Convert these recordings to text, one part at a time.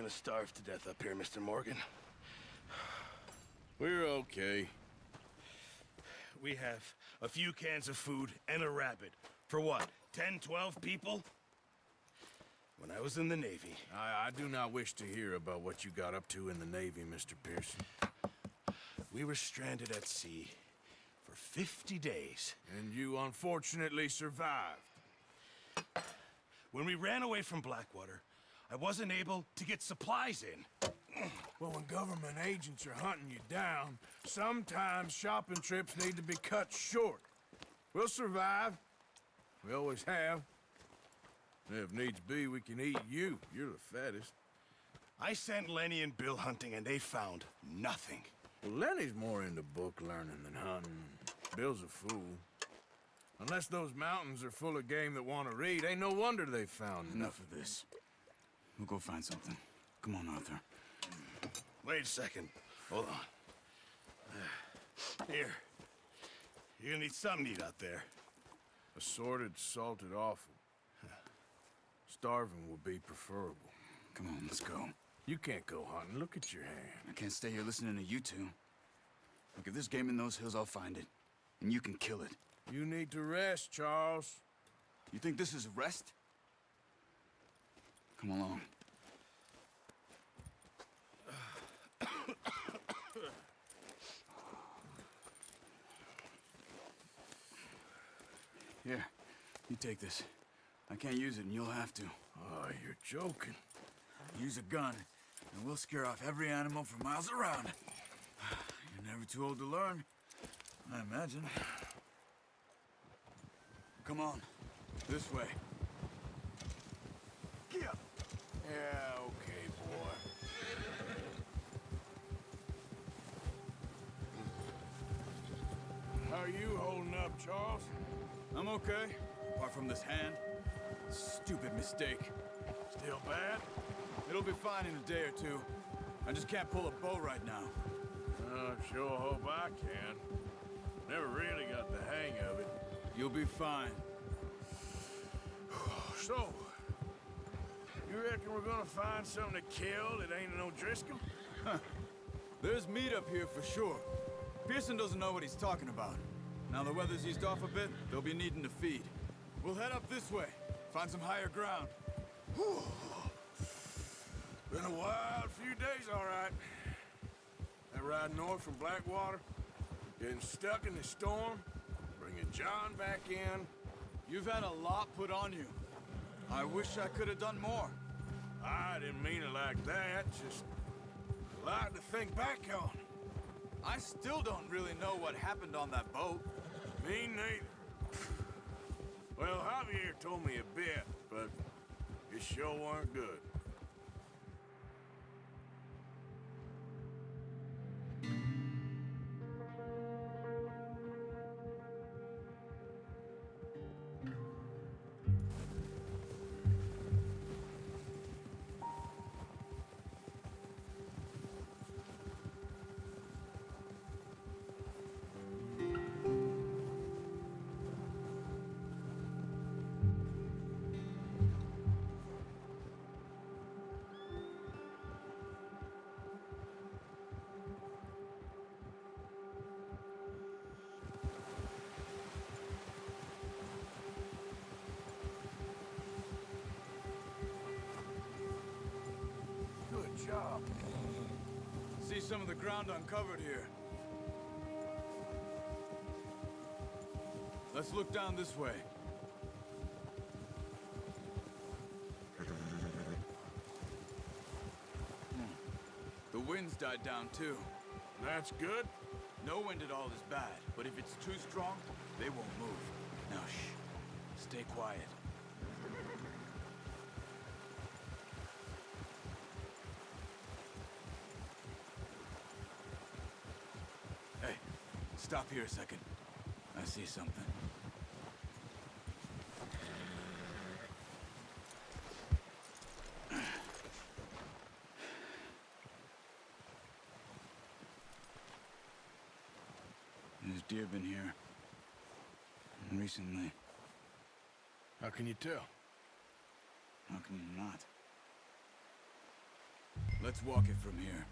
gonna starve to death up here, Mr. Morgan. We're okay. We have a few cans of food and a rabbit. For what, 10, 12 people? When I was in the Navy... I do not wish to hear about what you got up to in the Navy, Mr. Pearson. We were stranded at sea for 50 days. And you unfortunately survived. When we ran away from Blackwater, I wasn't able to get supplies in. Well, when government agents are hunting you down, sometimes shopping trips need to be cut short. We'll survive. We always have. If needs be, we can eat you. You're the fattest. I sent Lenny and Bill hunting, and they found nothing. Well, Lenny's more into book learning than hunting. Bill's a fool. Unless those mountains are full of game that want to read, ain't no wonder they found Enough of this. We'll go find something. Come on, Arthur. Wait a second. Hold on. Here. You're gonna need something to eat out there. Assorted, salted offal. Starving will be preferable. Come on, let's go. You can't go hunting. Look at your hand. I can't stay here listening to you two. Look, if there's game in those hills, I'll find it. And you can kill it. You need to rest, Charles. You think this is rest? Come along. Here, you take this. I can't use it, and you'll have to. Oh, you're joking. Use a gun, and we'll scare off every animal for miles around. You're never too old to learn, I imagine. Come on, this way. Yeah, okay, boy. How are you holding up, Charles? I'm okay, apart from this hand. Stupid mistake. Still bad? It'll be fine in a day or two. I just can't pull a bow right now. I sure hope I can. Never really got the hang of it. You'll be fine. So, you reckon we're gonna find something to kill that ain't no Driscoll? There's meat up here for sure. Pearson doesn't know what he's talking about. Now the weather's eased off a bit, they'll be needing to feed. We'll head up this way, find some higher ground. Whew. Been a wild few days, all right. That ride north from Blackwater, getting stuck in the storm, bringing John back in. You've had a lot put on you. I wish I could have done more. I didn't mean it like that, just a lot to think back on. I still don't really know what happened on that boat. Me neither. Well, Javier told me a bit, but it sure weren't good. Good job. See some of the ground uncovered here. Let's look down this way. The wind's died down too. That's good. No wind at all is bad, but if it's too strong, they won't move. Now shh. Stay quiet. Hey, stop here a second. I see something. There's deer been here. Recently. How can you tell? How can you not? Let's walk it from here.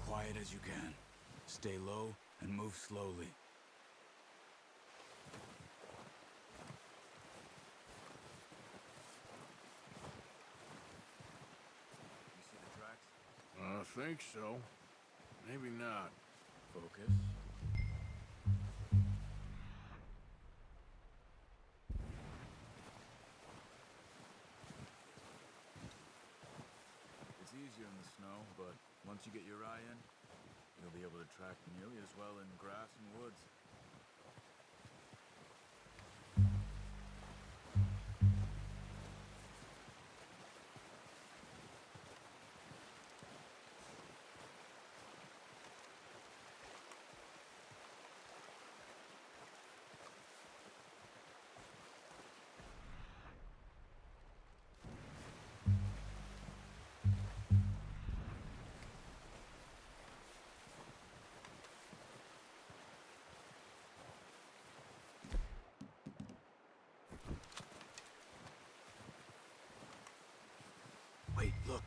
Quiet as you can. Stay low and move slowly. You see the tracks? I think so. Maybe not. Focus. It's easier in the snow, but once you get your eye in, you'll be able to track nearly as well in grass and woods. Wait, look.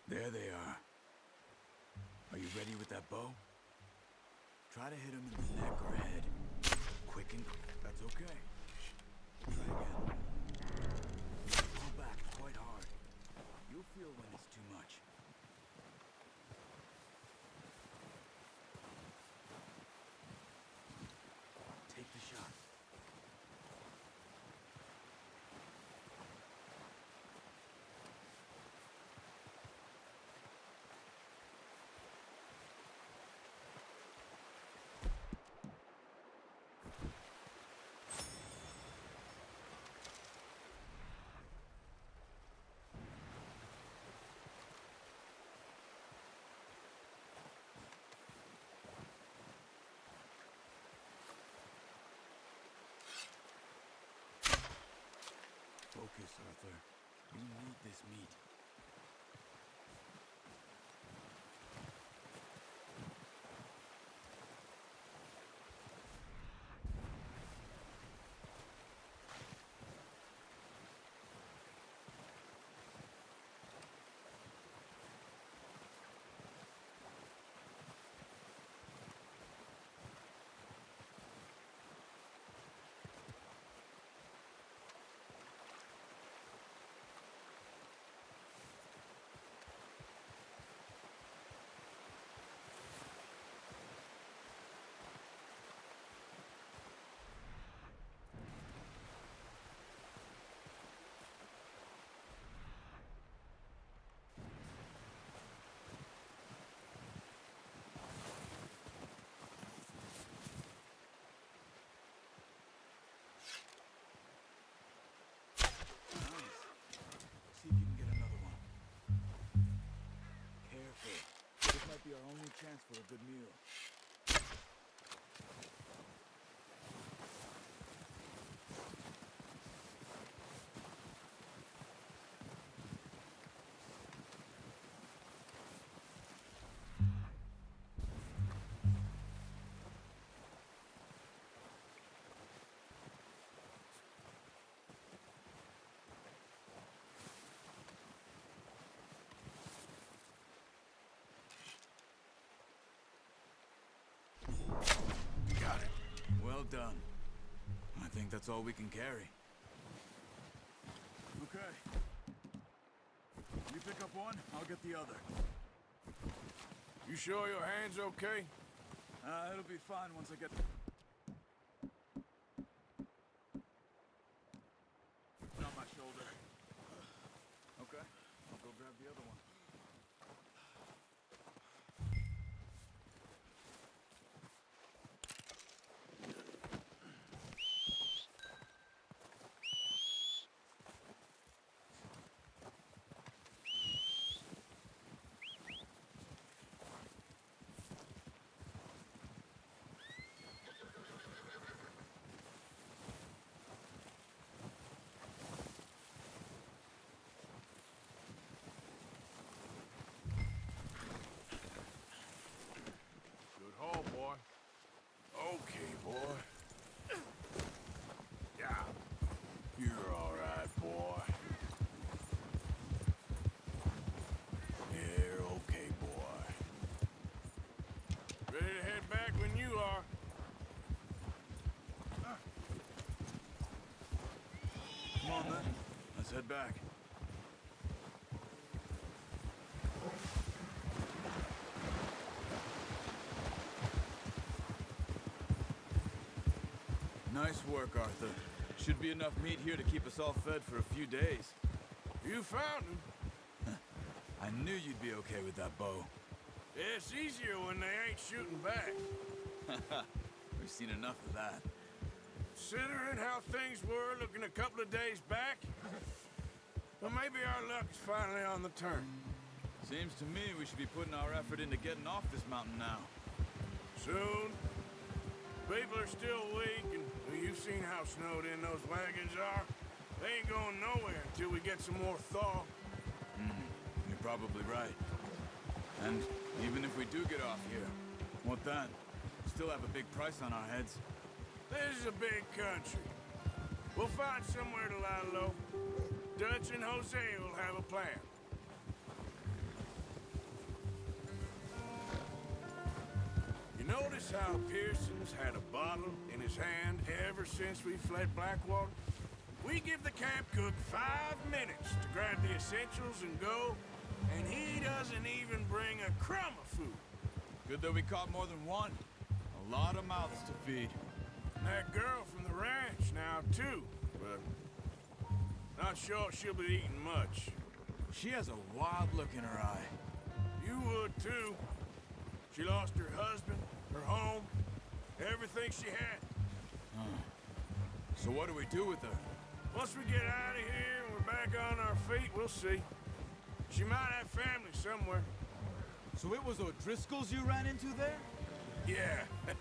There they are. Are you ready with that bow? Try to hit him in the neck or head. Quicken. That's okay. Try again. Pull back quite hard. You'll feel when it's too much. Take the shot. Focus, Arthur. You need this meat. See if you can get another one. Careful. This might be our only chance for a good meal. Got it. Well done. I think that's all we can carry. Okay. You pick up one, I'll get the other. You sure your hand's okay? It'll be fine once I get... On my shoulder. Okay, I'll go grab the other one. head back. Nice work, Arthur. Should be enough meat here to keep us all fed for a few days. You found him. I knew you'd be okay with that bow. It's easier when they ain't shooting back. We've seen enough of that. Considering how things were looking a couple of days back, well, maybe our luck's finally on the turn. Seems to me we should be putting our effort into getting off this mountain now. Soon. People are still weak, and well, you've seen how snowed in those wagons are. They ain't going nowhere until we get some more thaw. You're probably right. And even if we do get off here, what then? Still have a big price on our heads. This is a big country. We'll find somewhere to lie low. Dutch and Jose will have a plan. You notice how Pearson's had a bottle in his hand ever since we fled Blackwater? We give the camp cook 5 minutes to grab the essentials and go, and he doesn't even bring a crumb of food. Good that we caught more than one. A lot of mouths to feed. And that girl from the ranch now, too, but not sure she'll be eating much. She has a wild look in her eye. You would, too. She lost her husband, her home, everything she had. So what do we do with her? Once we get out of here and we're back on our feet, we'll see. She might have family somewhere. So it was O'Driscoll's you ran into there? Yeah.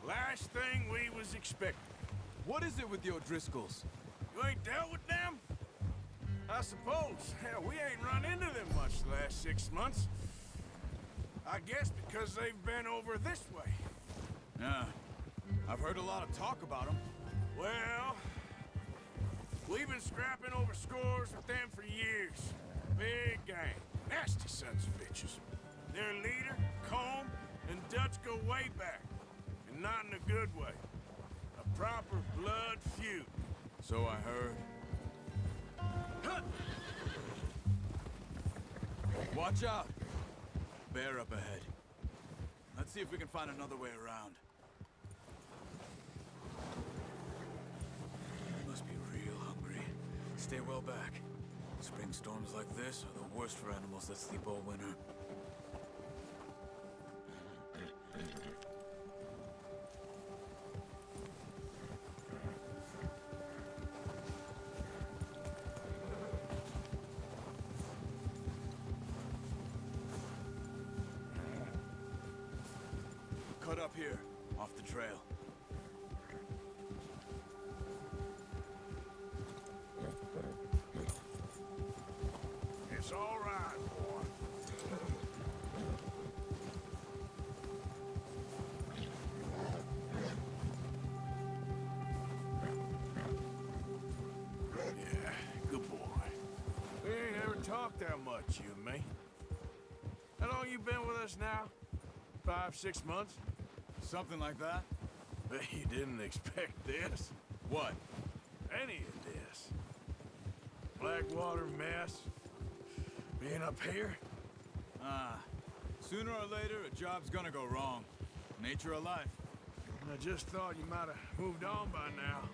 Last thing we was expecting. What is it with the O'Driscolls? You ain't dealt with them? I suppose. Hell, we ain't run into them much the last 6 months. I guess because they've been over this way. Yeah. I've heard a lot of talk about them. Well, we've been scrapping over scores with them for years. Big gang. Nasty sons of bitches. Their leader, Combe, and Dutch go way back. And not in a good way. A proper blood feud. So I heard. Huh. Watch out! Bear up ahead. Let's see if we can find another way around. You must be real hungry. Stay well back. Spring storms like this are the worst for animals that sleep all winter. Cut up here, off the trail. It's all right, boy. Yeah, good boy. We ain't ever talked that much, you and me. How long you been with us now? 5, 6 months? Something like that? Bet you didn't expect this. What? Any of this. Blackwater mess. Being up here? Sooner or later, a job's gonna go wrong. Nature of life. I just thought you might have moved on by now.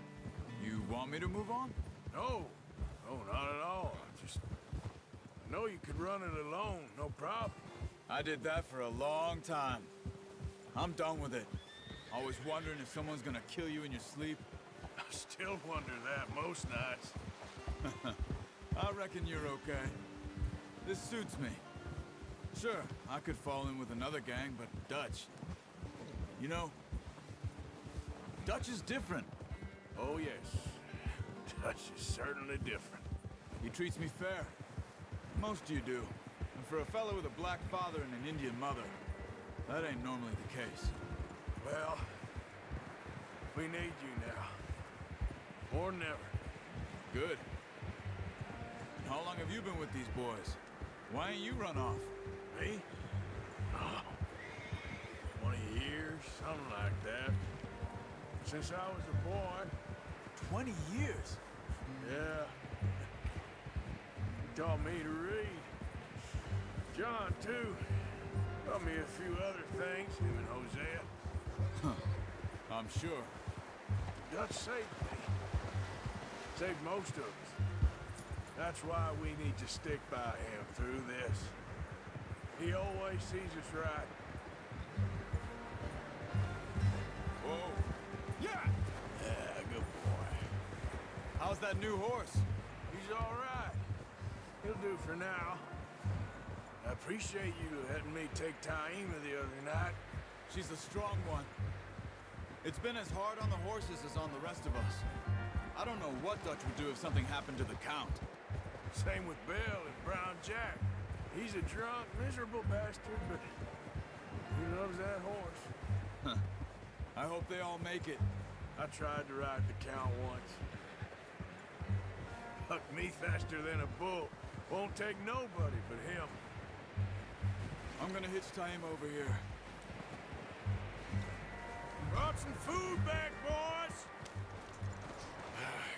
You want me to move on? No. No, not at all. I know you could run it alone, no problem. I did that for a long time. I'm done with it. Always wondering if someone's gonna kill you in your sleep. I still wonder that most nights. I reckon you're okay. This suits me. Sure, I could fall in with another gang, but Dutch... You know, Dutch is different. Oh, yes. Dutch is certainly different. He treats me fair. Most of you do. And for a fellow with a black father and an Indian mother, that ain't normally the case. Well, we need you now. More than ever. Good. And how long have you been with these boys? Why ain't you run off? Me? Oh, 20 years, something like that. Since I was a boy. 20 years? Yeah. taught me to read. John, too. Taught me a few other things, him and Hosea. I'm sure. Dutch saved me. Saved most of us. That's why we need to stick by him through this. He always sees us right. Whoa. Yeah! Yeah, good boy. How's that new horse? He's all right. He'll do for now. I appreciate you letting me take Taima the other night. She's a strong one. It's been as hard on the horses as on the rest of us. I don't know what Dutch would do if something happened to the Count. Same with Bill and Brown Jack. He's a drunk, miserable bastard, but he loves that horse. I hope they all make it. I tried to ride the Count once. Hucked me faster than a bull. Won't take nobody but him. I'm gonna hitch Taima over here. Brought some food back, boys!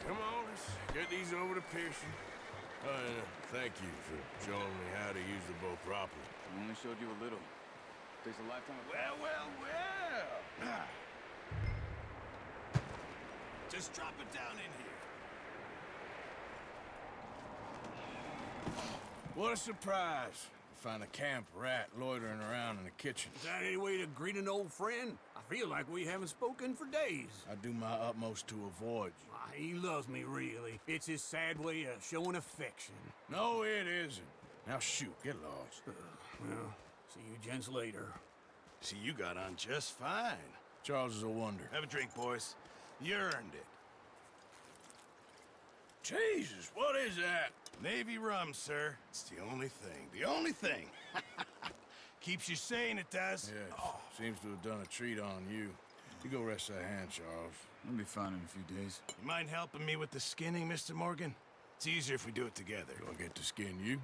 Come on, let's get these over to Pearson. Thank you for showing me how to use the bow properly. I only showed you a little. Takes a lifetime of... Well. Just drop it down in here. What a surprise. Find a camp rat loitering around in the kitchen. Is that any way to greet an old friend? I feel like we haven't spoken for days. I do my utmost to avoid you. He loves me, really. It's his sad way of showing affection. No, it isn't. Now shoot, get lost. Well, see you gents later. See, you got on just fine. Charles is a wonder. Have a drink, boys. You earned it. Jesus, what is that? Navy rum, sir. It's the only thing. The only thing. Keeps you sane, it does. Yes, seems to have done a treat on you. You go rest that hand, Charles. I'll be fine in a few days. You mind helping me with the skinning, Mr. Morgan? It's easier if we do it together. Do I get to skin you?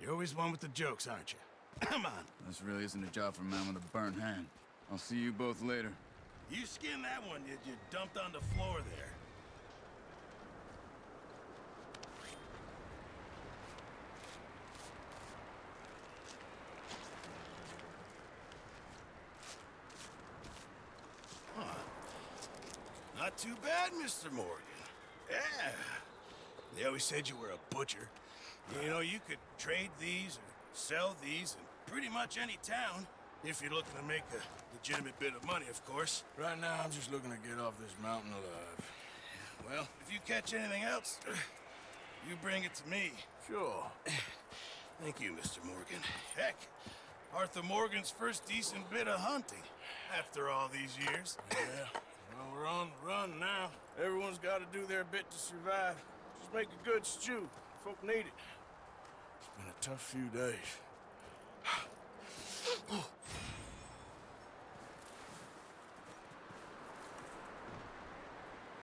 You're always one with the jokes, aren't you? Come on. This really isn't a job for a man with a burnt hand. I'll see you both later. You skinned that one you dumped on the floor there. Not too bad, Mr. Morgan. Yeah. They always said you were a butcher. You know, you could trade these or sell these in pretty much any town, if you're looking to make a legitimate bit of money, of course. Right now, I'm just looking to get off this mountain alive. Well, if you catch anything else, you bring it to me. Sure. Thank you, Mr. Morgan. Heck, Arthur Morgan's first decent bit of hunting after all these years. Yeah. Well, we're on the run now. Everyone's got to do their bit to survive. Just make a good stew. Folk need it. It's been a tough few days.